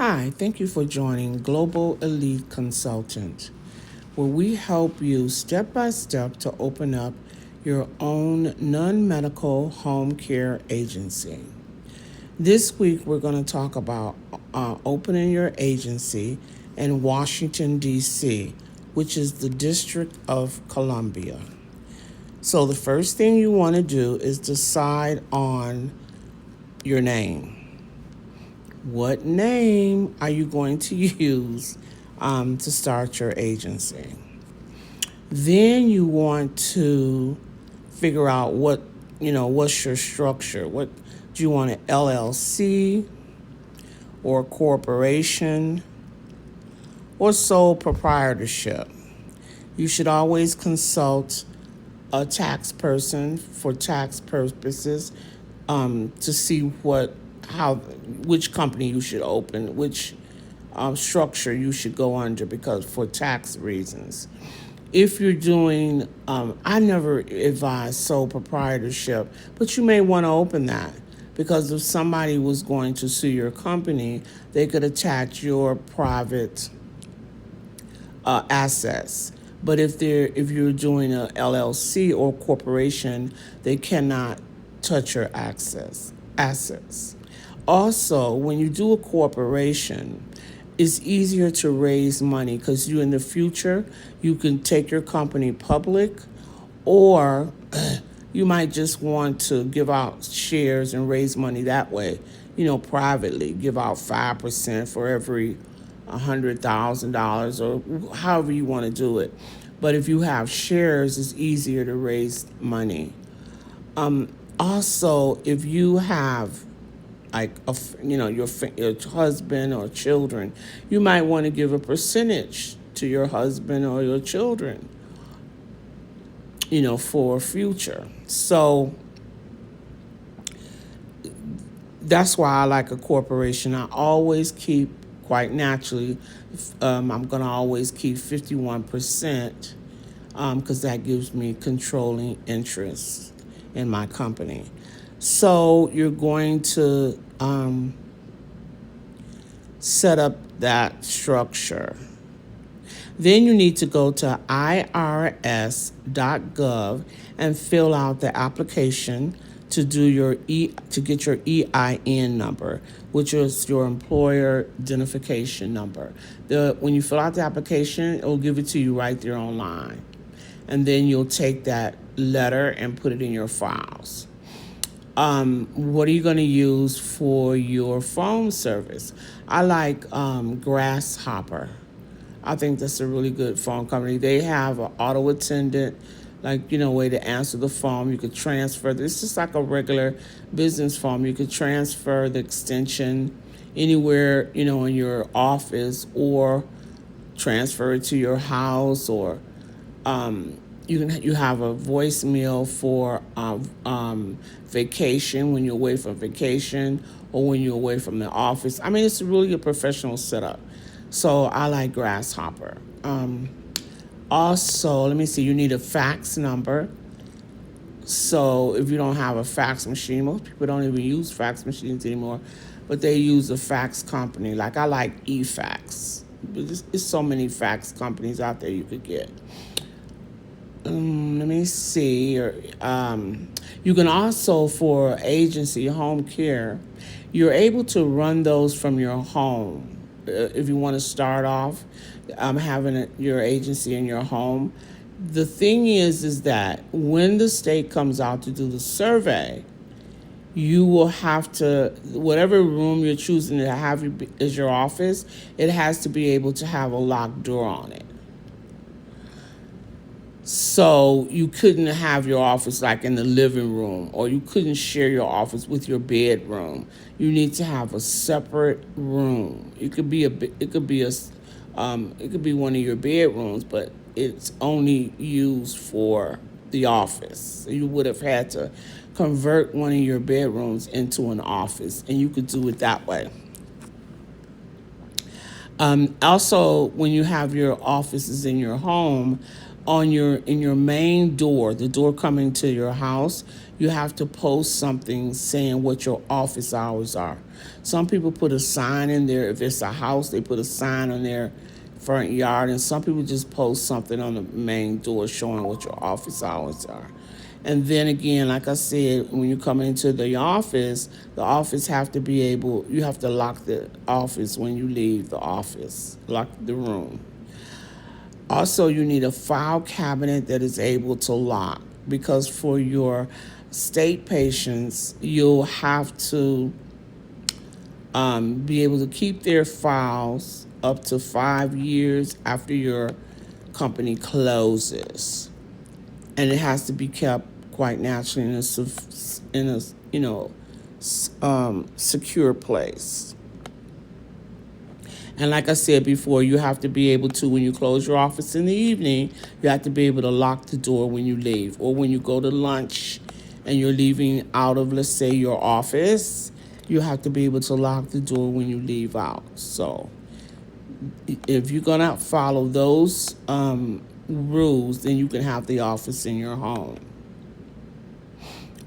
Hi, thank you for joining Global Elite Consultant, where we help you step by step to open up your own non medical home care agency. This week, we're going to talk about opening your agency in Washington, D.C., which is the District of Columbia. So, the first thing you want to do is decide on your name. What name are you going to use to start your agency? Then you want to figure out what's your structure. What do you want, an LLC or a corporation or sole proprietorship? You should always consult a tax person for tax purposes to see which company you should open, which structure you should go under, because for tax reasons. If you're doing, I never advise sole proprietorship, but you may want to open that because if somebody was going to sue your company, they could attach your private assets. But if you're doing a LLC or corporation, they cannot touch your assets. Also, when you do a corporation, it's easier to raise money because in the future you can take your company public, or you might just want to give out shares and raise money that way. Privately, give out 5% for every $100,000 or however you want to do it. But if you have shares, it's easier to raise money. Also, if you have like your husband or children, you might want to give a percentage to your husband or your children, for future. So that's why I like a corporation. I always keep, quite naturally, I'm going to always keep 51% because that gives me controlling interest in my company. So you're going to set up that structure. Then you need to go to irs.gov and fill out the application to get your EIN number, which is your employer identification number. When you fill out the application, it will give it to you right there online. And then you'll take that letter and put it in your files. What are you going to use for your phone service? I like Grasshopper. I think that's a really good phone company. They have an auto attendant, way to answer the phone. You could transfer. This is like a regular business phone. You could transfer the extension anywhere, in your office, or transfer it to your house, or you have a voicemail for vacation, when you're away from vacation or when you're away from the office. I mean, it's really a professional setup. So I like Grasshopper. Also, let me see, you need a fax number. So if you don't have a fax machine, most people don't even use fax machines anymore, but they use a fax company. Like, I like eFax. There's so many fax companies out there you could get. Let me see. You can also, for agency home care, you're able to run those from your home. If you want to start off having your agency in your home. The thing is that when the state comes out to do the survey, you will have to, whatever room you're choosing to have as your office, it has to be able to have a locked door on it. So you couldn't have your office like in the living room, or you couldn't share your office with your bedroom. You need to have a separate room. It could be one of your bedrooms, but it's only used for the office. So you would have had to convert one of your bedrooms into an office, and you could do it that way. Also, when you have your offices in your home, on your main door, the door coming to your house, you have to post something saying what your office hours are. Some people put a sign in there. If it's a house, they put a sign on their front yard, and some people just post something on the main door showing what your office hours are. And then again, like I said, when you come into the office have to be able, you have to lock the office when you leave the office, lock the room. Also, you need a file cabinet that is able to lock, because for your state patients, you'll have to be able to keep their files up to 5 years after your company closes, and it has to be kept quite naturally in a secure place. And like I said before, you have to be able to, when you close your office in the evening, you have to be able to lock the door when you leave. Or when you go to lunch and you're leaving out of, let's say, your office, you have to be able to lock the door when you leave out. So if you're going to follow those rules, then you can have the office in your home.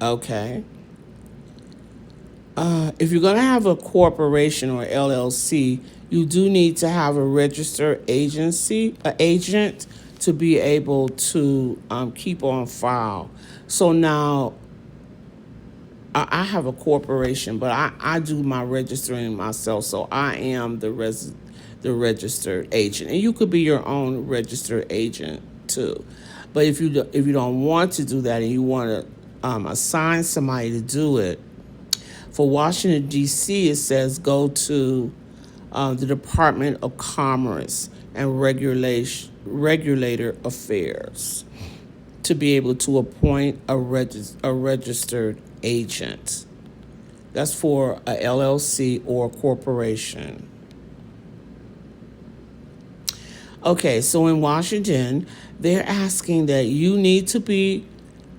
Okay. If you're going to have a corporation or LLC, you do need to have a registered agent to be able to keep on file. So now I have a corporation, but I do my registering myself, so I am the registered agent, and you could be your own registered agent too. But if you don't want to do that and you want to assign somebody to do it, for Washington, D.C., it says go to the Department of Commerce and Regulator Affairs to be able to appoint a registered agent. That's for a LLC or a corporation. Okay, so in Washington, they're asking that you need to be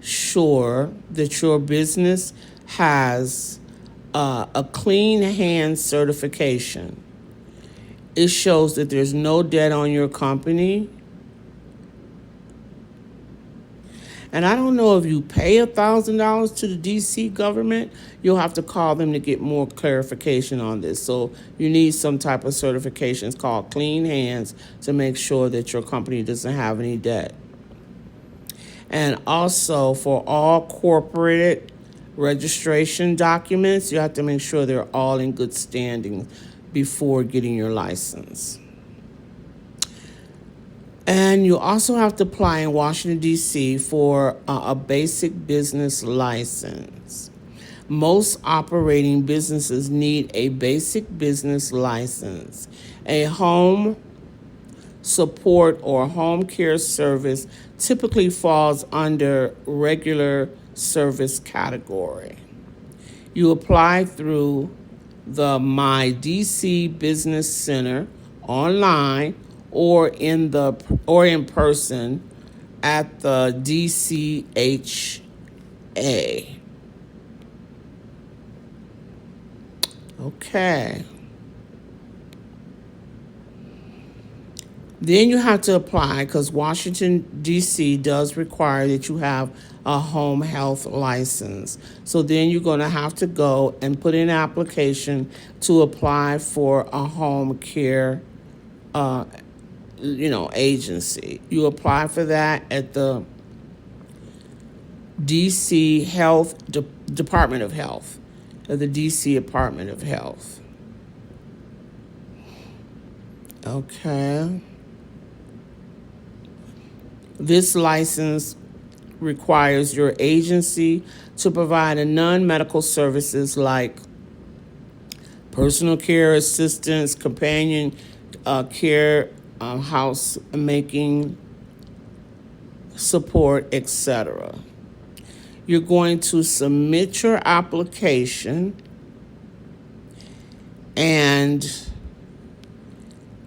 sure that your business has a clean hands certification. It shows that there's no debt on your company. And I don't know if you pay $1,000 to the DC government, you'll have to call them to get more clarification on this. So you need some type of certifications called clean hands to make sure that your company doesn't have any debt. And also for all corporate registration documents, you have to make sure they're all in good standing before getting your license. And you also have to apply in Washington, D.C. for a basic business license. Most operating businesses need a basic business license. A home support or home care service typically falls under regular service category. You apply through the My DC Business Center online or in person at the DCHA. Okay. Then you have to apply, because Washington, D.C. does require that you have a home health license. So then you're going to have to go and put in an application to apply for a home care agency. You apply for that at the D.C. Department of Health, the D.C. Department of Health. Okay. This license requires your agency to provide a non-medical services like personal care assistance, companion care, house making support, etc. You're going to submit your application, and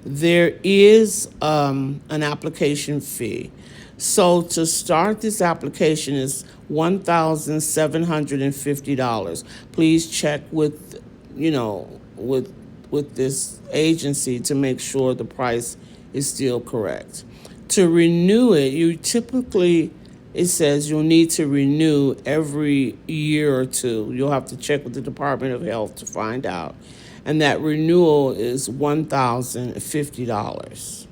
there is an application fee. So to start this application is $1,750. Please check with this agency to make sure the price is still correct. To renew it, it says you'll need to renew every year or two. You'll have to check with the Department of Health to find out. And that renewal is $1,050.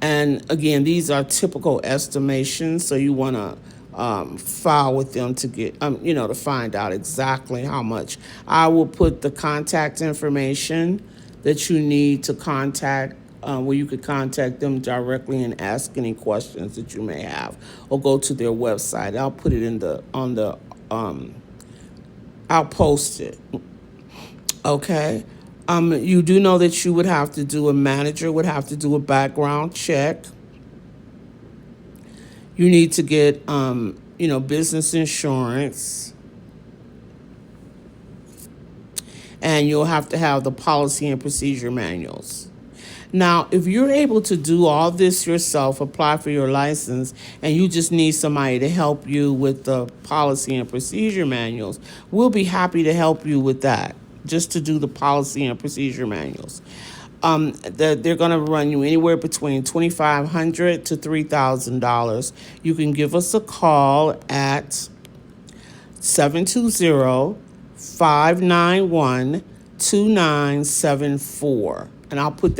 And again, these are typical estimations, so you want to file with them to get, to find out exactly how much. I will put the contact information that you need to contact, where you could contact them directly and ask any questions that you may have, or go to their website. I'll put it I'll post it. Okay. You do know that you would have to do a manager would have to do a background check. You need to get, business insurance. And you'll have to have the policy and procedure manuals. Now, if you're able to do all this yourself, apply for your license, and you just need somebody to help you with the policy and procedure manuals, we'll be happy to help you with that, just to do the policy and procedure manuals. They're going to run you anywhere between $2,500 to $3,000. You can give us a call at 720-591-2974. And I'll post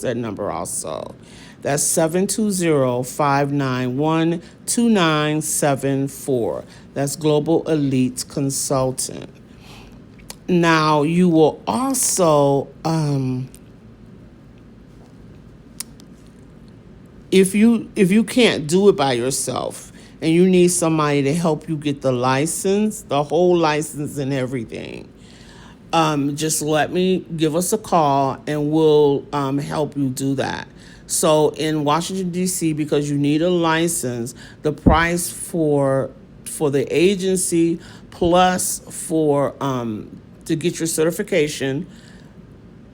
that number also. That's 720-591-2974. That's Global Elite Consultant. Now, you will also, if you can't do it by yourself and you need somebody to help you get the license, the whole license and everything, just give us a call and we'll help you do that. So in Washington, D.C., because you need a license, the price for the agency plus for to get your certification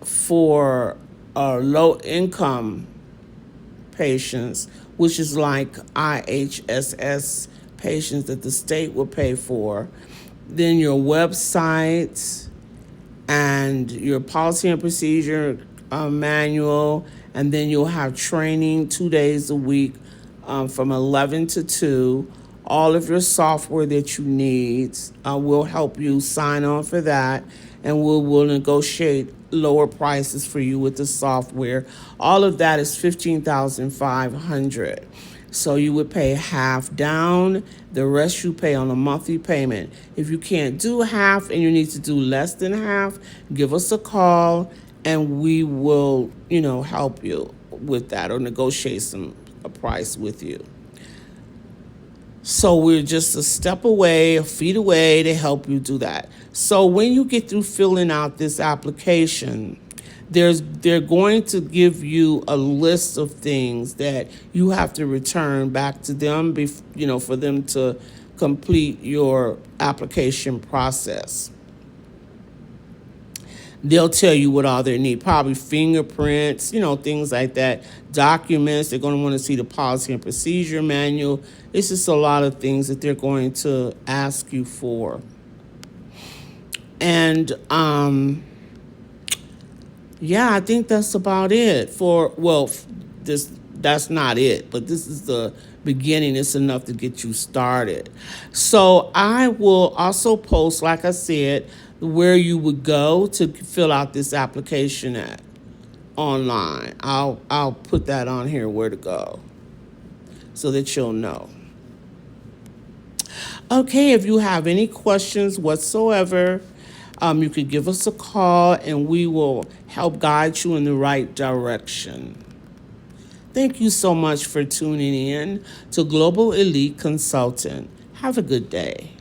for low-income patients, which is like IHSS patients that the state will pay for, then your website and your policy and procedure manual, and then you'll have training 2 days a week from 11 to 2. All of your software that you need, we'll help you sign on for that, and we'll negotiate lower prices for you with the software. All of that is $15,500. So you would pay half down, the rest you pay on a monthly payment. If you can't do half and you need to do less than half, give us a call and we will, help you with that or negotiate a price with you. So we're just a step away, a feet away to help you do that. So when you get through filling out this application, they're going to give you a list of things that you have to return back to them, for them to complete your application process. They'll tell you what all they need, probably fingerprints, things like that, documents. They're going to want to see the policy and procedure manual. It's just a lot of things that they're going to ask you for. And, I think that's about it that's not it, but this is the beginning. It's enough to get you started. So I will also post, like I said, where you would go to fill out this application at online. I'll put that on here, where to go, so that you'll know. Okay, if you have any questions whatsoever, you could give us a call and we will help guide you in the right direction. Thank you so much for tuning in to Global Elite Consultant. Have a good day.